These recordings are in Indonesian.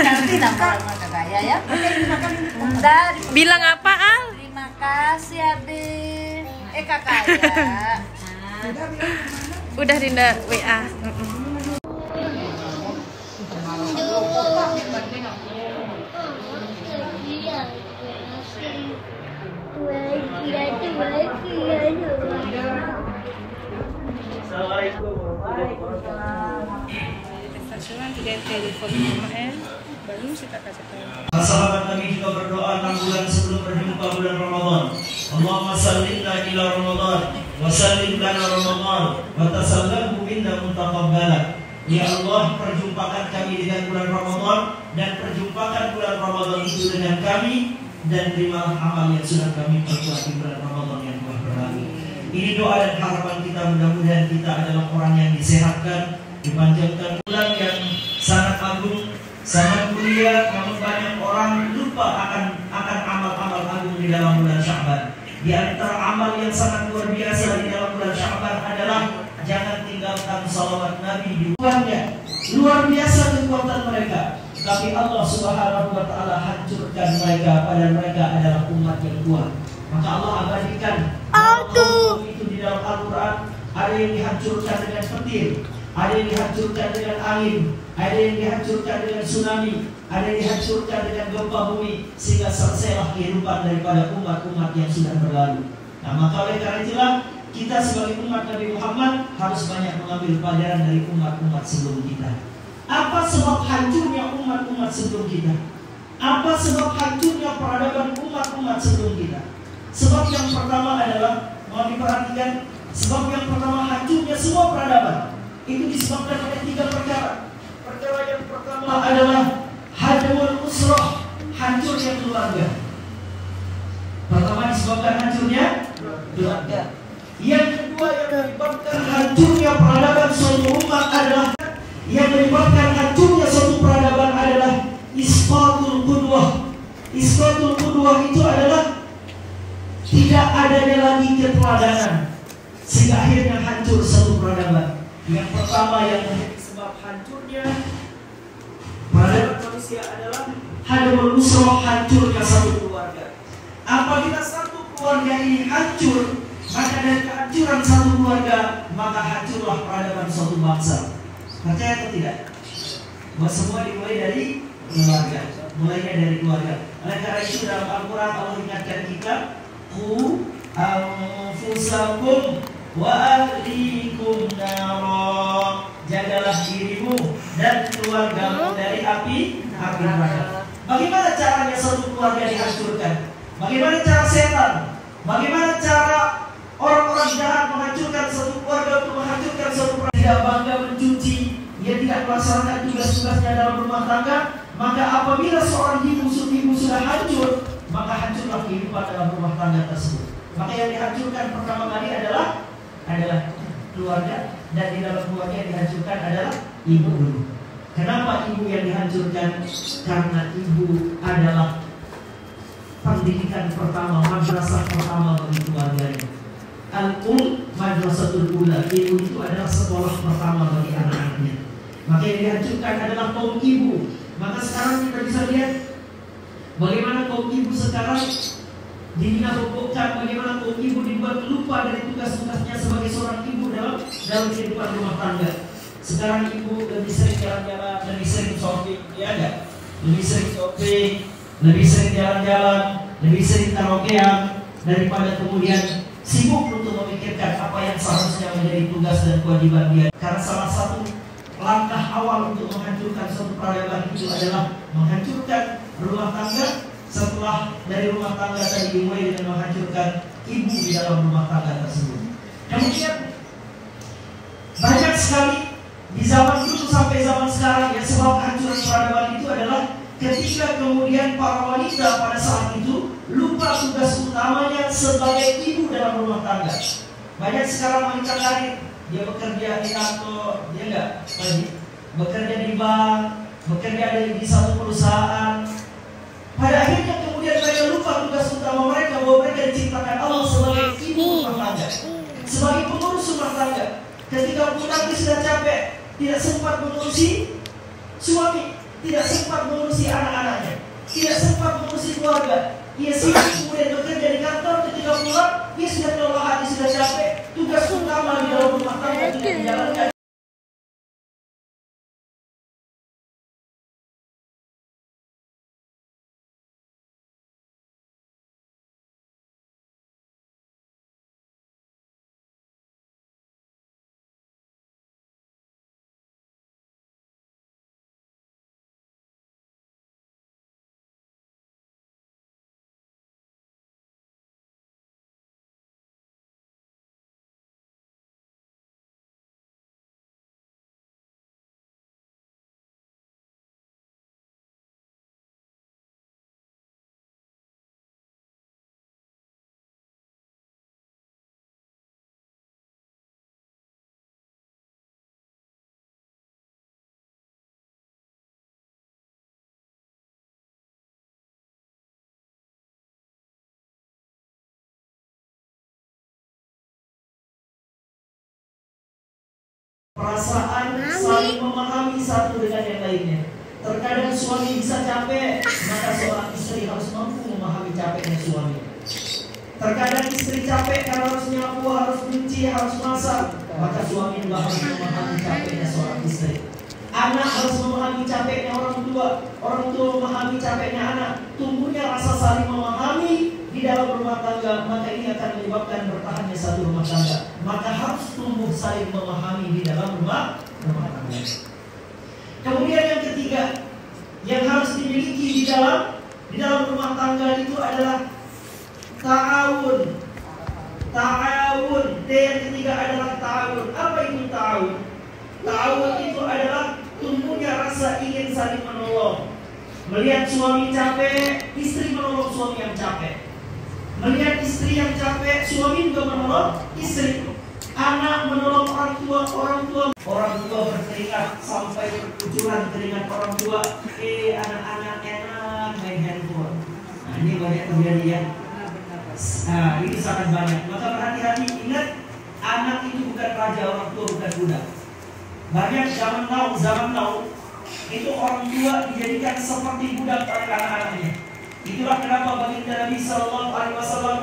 Nanti nama kakak ya. Bilang apa, Al? Terima kasih Ade. Kakak ya. Udah Dinda WA. Assalamualaikum warahmatullahi wabarakatuh. Sahabat kami juga berdoa 6 bulan sebelum berjumpa bulan Ramadan. Allahumma sallimna ila Ramadan wa sallim lana Ramadan wa tasallamhu minna mutaqabbala. Ya Allah, perjumpakan kami dengan bulan Ramadan dan perjumpakan bulan Ramadan itu dengan kami, dan terima amal yang sudah kami perbuat di bulan Ramadan yang telah berlalu. Ini doa dan harapan kita, mudah-mudahan kita adalah orang yang disehatkan, dipanjangkan bulan yang sangat agung, sangat mulia, namun banyak orang lupa akan amal-amal agung di dalam bulan Sya'ban. Di antara amal yang sangat luar biasa di dalam bulan Sya'ban adalah jangan tinggalkan salawat Nabi di bulannya. Luar biasa kekuatan mereka, tapi Allah Subhanahu wa taala hancurkan mereka, padahal mereka adalah umat yang kuat. Maka Allah abadikan itu di dalam Al-Quran. Ada yang dihancurkan dengan petir, ada yang dihancurkan dengan angin, ada yang dihancurkan dengan tsunami, ada yang dihancurkan dengan gempa bumi, sehingga selesailah kehidupan daripada umat-umat yang sudah berlalu. Nah, maka oleh karena itulah kita sebagai umat Nabi Muhammad harus banyak mengambil pelajaran dari umat-umat sebelum kita. Apa sebab hancurnya umat-umat sebelum kita? Apa sebab hancurnya peradaban umat-umat sebelum kita? Sebab yang pertama adalah, mau diperhatikan, sebab yang pertama hancurnya semua peradaban itu disebabkan oleh 3 perkara. Perkara yang pertama adalah hadamul usrah, hancurnya keluarga. Pertama disebabkan hancurnya keluarga. Yang kedua yang menyebabkan hancurnya peradaban suatu umat adalah, yang menyebabkan hancurnya suatu peradaban adalah isqatul qudwah. Isqatul qudwah itu adalah tidak adanya lagi keteladanan, sehingga akhirnya hancur satu peradaban. Yang pertama yang menjadi sebab hancurnya peradaban manusia adalah hadamul usrah, hancurnya satu keluarga. Apabila satu keluarga ini hancur, maka dari kehancuran satu keluarga, maka hancurlah peradaban suatu bangsa. Percaya atau tidak? Bahwa semua dimulai dari keluarga, mulainya dari keluarga. Oleh karena itu dalam Al-Quran Allah ingatkan kita, qu anfusakum wa ahlikum nara, jagalah dirimu dan keluargamu dari api neraka. Bagaimana caranya satu keluarga dihancurkan? Bagaimana cara setan? Bagaimana cara orang-orang jahat menghancurkan satu keluarga, untuk menghancurkan satu keluarga? Tidak bangga mencuci, dia tidak melaksanakan tugas-tugasnya dalam rumah tangga, maka apabila seorang ibu sudah hancur, maka hancurlah kehidupan dalam rumah tangga tersebut. Maka yang dihancurkan pertama kali adalah keluarga, dan di dalam keluarga yang dihancurkan adalah ibu dulu. Kenapa ibu yang dihancurkan? Karena ibu adalah pendidikan pertama, madrasah pertama bagi keluarganya. Al-Ul madrasatul ula, ibu itu adalah sekolah pertama bagi anak-anaknya. Maka yang dihancurkan adalah kaum ibu. Maka sekarang kita bisa lihat bagaimana kaum ibu sekarang dihina-hina, bagaimana kaum ibu dibuat lupa dari tugas-tugasnya sebagai seorang ibu dalam kehidupan rumah tangga. Sekarang ibu lebih sering jalan-jalan, lebih sering shopping, ya enggak? Lebih sering shopping, lebih sering jalan-jalan, lebih sering karaokean, daripada kemudian sibuk untuk memikirkan apa yang seharusnya menjadi tugas dan kewajiban dia. Karena salah satu langkah awal untuk menghancurkan suatu peradaban itu adalah menghancurkan rumah tangga. Setelah dari rumah tangga tadi dimulai dengan menghancurkan ibu di dalam rumah tangga tersebut. Kemudian banyak sekali di zaman dulu sampai zaman sekarang yang sebab hancuran peradaban itu adalah ketika kemudian para wanita pada saat itu lupa tugas utamanya sebagai ibu dalam rumah tangga. Banyak sekarang wanita karir, dia bekerja di kantor, dia enggak bekerja di bank, bekerja di satu perusahaan. Pada akhirnya kemudian mereka lupa tugas utama mereka, bahwa mereka diciptakan Allah sebagai ibu rumah tangga, sebagai pengurus rumah tangga. Ketika pulang dia sudah capek, tidak sempat mengurusi suami, tidak sempat mengurusi anak-anaknya, tidak sempat mengurusi keluarga. Ia sibuk kemudian bekerja di kantor, ketika pulang, ia sudah lelah hati, sudah capek. Tugas utama di dalam rumah tangga tidak dijalankan. Perasaan saling memahami satu dengan yang lainnya. Terkadang suami bisa capek, maka seorang istri harus mampu memahami capeknya suami. Terkadang istri capek karena harus nyapu, harus cuci, harus masak, maka suami juga harus memahami capeknya seorang istri. Anak harus memahami capeknya orang tua memahami capeknya anak. Tumbuhnya rasa saling memahami di dalam rumah tangga, maka ini akan menyebabkan bertahannya satu rumah tangga. Maka harus tumbuh saling memahami di dalam rumah tangga. Kemudian yang ketiga yang harus dimiliki di dalam rumah tangga itu adalah ta'awun. Ta'awun. D yang ketiga adalah ta'awun. Apa itu ta'awun? Ta'awun itu adalah tumbuhnya rasa ingin saling menolong. Melihat suami capek, istri menolong suami yang capek. Melihat istri yang capek, suami juga menolong istri. Anak menolong orang tua berkeringat sampai berkucuran keringat orang tua. Anak-anak enak main handphone. Nah, ini banyak terjadi ya. Nah, ini sangat banyak. Maka berhati-hati, ingat, anak itu bukan raja, orang tua bukan budak. Banyak zaman now itu orang tua dijadikan seperti budak oleh anak-anaknya. Itulah kenapa baginda Nabi Sallallahu Alaihi Wasallam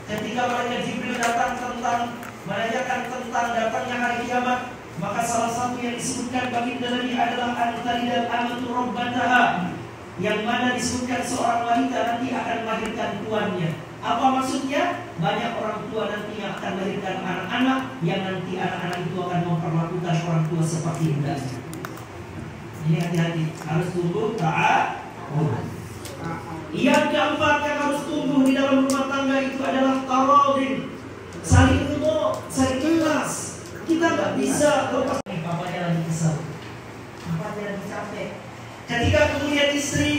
ketika malaikat Jibril datang menanyakan tentang datangnya hari kiamat, maka salah satu yang disebutkan baginda Nabi adalah an-talidal amatu rabbataha, yang mana disebutkan seorang wanita nanti akan melahirkan tuannya. Apa maksudnya? Banyak orang tua nanti yang akan melahirkan anak-anak yang nanti anak-anak itu akan memperlakukan orang tua seperti budaknya. Ini hati-hati, harus tumbuh ta'awun. Yang keempat yang harus tumbuh di dalam rumah tangga itu adalah taradin. Saling ridho, saling ikhlas. Kita nggak bisa lepas. Bapaknya lagi kesal, bapaknya lagi capek. Ketika kemudian istri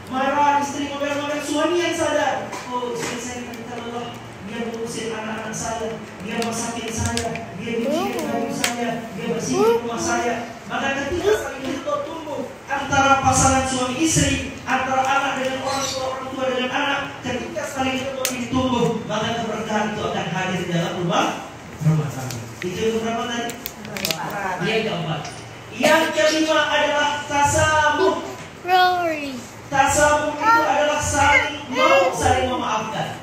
marah, istri ngomel-ngomel, suami yang sadar, oh istri saya kita lelah, dia ngurusin anak-anak saya, dia masakin saya, dia cuciin baju saya, dia bersihin rumah saya. Maka ketika saling ridho tumbuh antara pasangan suami istri, antara anak dengan orang tua dengan anak, ketika saling ridho ini tumbuh, maka keberkahan itu akan hadir di dalam rumah tangga. Itu yang berapa tadi? Yang keempat. Yang kelima adalah tasamuh. Tasamuh itu adalah saling memaafkan.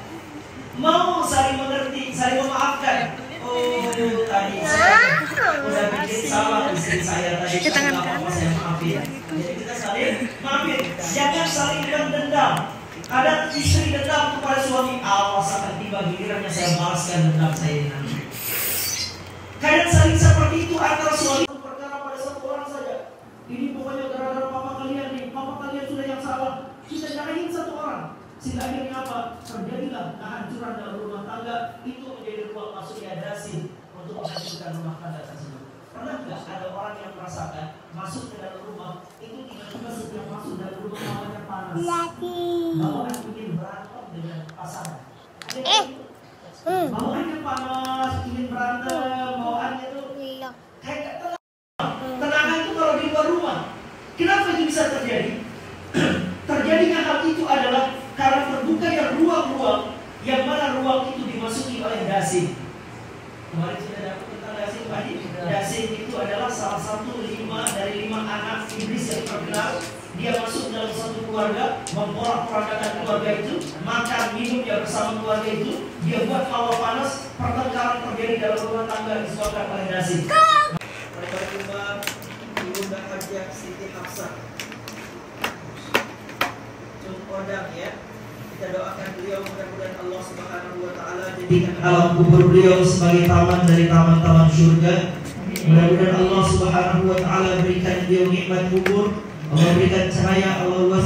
Mau saling mengerti, saling memaafkan. Oh, tadi saya udah bikin salah istri saya tadi, nggak apa-apa saya maafin. Jadi kita saling maafin. Jangan saling dendam. Ada istri dendam kepada suami, awas akan tiba gilirannya saya balaskan dendam saya nanti. Kadang saling seperti itu antara suami. Perkara pada satu orang saja. Ini pokoknya gara-gara papa kalian nih, papa kalian sudah yang salah. Kita nyalahin satu orang. Sehingga akhirnya apa? Terjadilah kehancuran dalam rumah tangga. Itu menjadi ruang masuknya dasi untuk menghancurkan rumah tangga tersebut. Pernah nggak ada orang yang merasakan masuk ke dalam rumah itu tiba-tiba setiap masuk dalam rumah bawaannya panas, bawaan ingin berantem dengan pasangan. Bawaannya panas, ingin berantem, bawaannya tuh kayak gak tenang. Tenangan itu kalau di luar rumah. Kenapa itu bisa terjadi? Terjadinya hal itu adalah karena terbukanya ruang-ruang yang mana ruang itu dimasuki oleh dasi. Kemarin sudah dapat tentang dasi tadi. Dasi itu adalah salah satu dari lima anak iblis yang terkenal. Dia keluarga, memporak-porandakan keluarga itu, makan minum ya bersama keluarga itu, dia buat hawa panas, pertengkaran terjadi dalam rumah tangga disebabkan oleh nasi. Alhamdulillah, Ibunda Hajjah Siti Hafsah Odang ya. Kita doakan beliau mudah-mudahan Allah Subhanahu wa taala jadikan alam kubur beliau sebagai taman dari taman-taman surga. Mudah-mudahan Allah Subhanahu wa taala berikan beliau nikmat kubur, Allah berikan cahaya, Allah